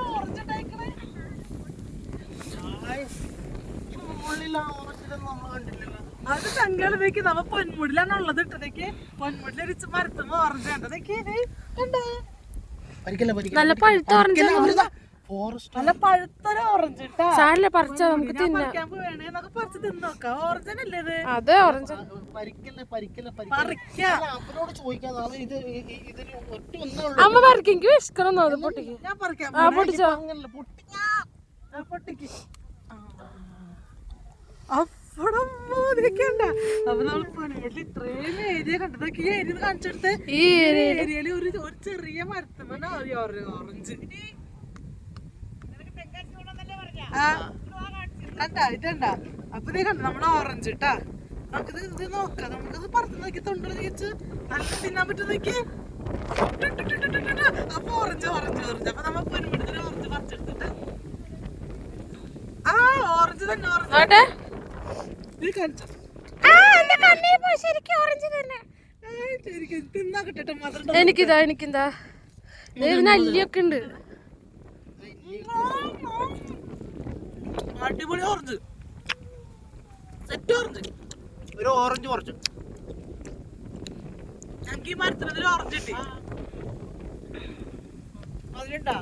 Orange ഉണ്ടായിക്കണേ. അത് തങ്ങളിലേക്ക് നമ്മ പൊന്മുടിലാണുള്ളത് ഇട്ടതേക്ക്. പൊന്മുടിലൊരു മരത്തുമ്പോ orange കണ്ടതേക്ക് നല്ല പഴുത്ത ഓറഞ്ച്, നല്ല പഴുത്തൊരു ഓറഞ്ച് സാരില്ല പറിച്ചാ നമുക്ക് തിന്നാം. പറിക്കാൻ വേണേന്നൊക്കെ പറിച്ച് തിന്നോക്കാം. ഓറഞ്ചനല്ലേ ഇത്? അതെ ഓറഞ്ച് അമ്മ പറിക്കും. എനിക്ക് വിശക്കണം അത് പൊട്ടിക്ക്. ഞാൻ പറിക്കാം. ആ പൊട്ടിച്ചോ. പൊട്ടിക്ക്. അപ്പടക്കണ്ട. അപ്പൊ നമ്മൾ പൊന്മുടിൽ ഇത്രയും ഏരിയ കണ്ടതൊക്കെ ഈ ഏരിയ കാണിച്ചെടുത്ത്. ഈ ഏരിയയില് ഒരു ചെറിയ മരത്തുമ്മ ഓറഞ്ച് കണ്ടാ ഇതണ്ട. അപ്പൊ ഇതേ കണ്ട നമ്മളെ ഓറഞ്ച് ഇട്ടാ. നമുക്കിത് ഇത് നോക്കാം. നമുക്കത് പറത്ത് നോക്കി തൊണ്ടു വെച്ച് നല്ല തിന്നാൻ പറ്റും നോക്കി. അപ്പൊ ഓറഞ്ച് ഓറഞ്ച് ഓറഞ്ച്. അപ്പൊ നമ്മ പൊന്മുടിയിൽ ഓറഞ്ച് പറിച്ചെടുത്തിട്ട് ആ ഓറഞ്ച് തന്നെ ഓറഞ്ച് നീ കാണിച്ചോ. തിന്നാ കിട്ടട്ടെ മാത്രം. എനിക്കിതാ ഇതിന് അല്ലിയൊക്കെ ഉണ്ട്. അടിപൊളി ഓറഞ്ച്, സെറ്റ് ഓറഞ്ച്. ഒരു ഓറഞ്ച് കുറച്ച് ഞങ്ങൾക്ക് ഈ മരത്തിനൊരു ഓറഞ്ച് കിട്ടി. അതിലുണ്ടാ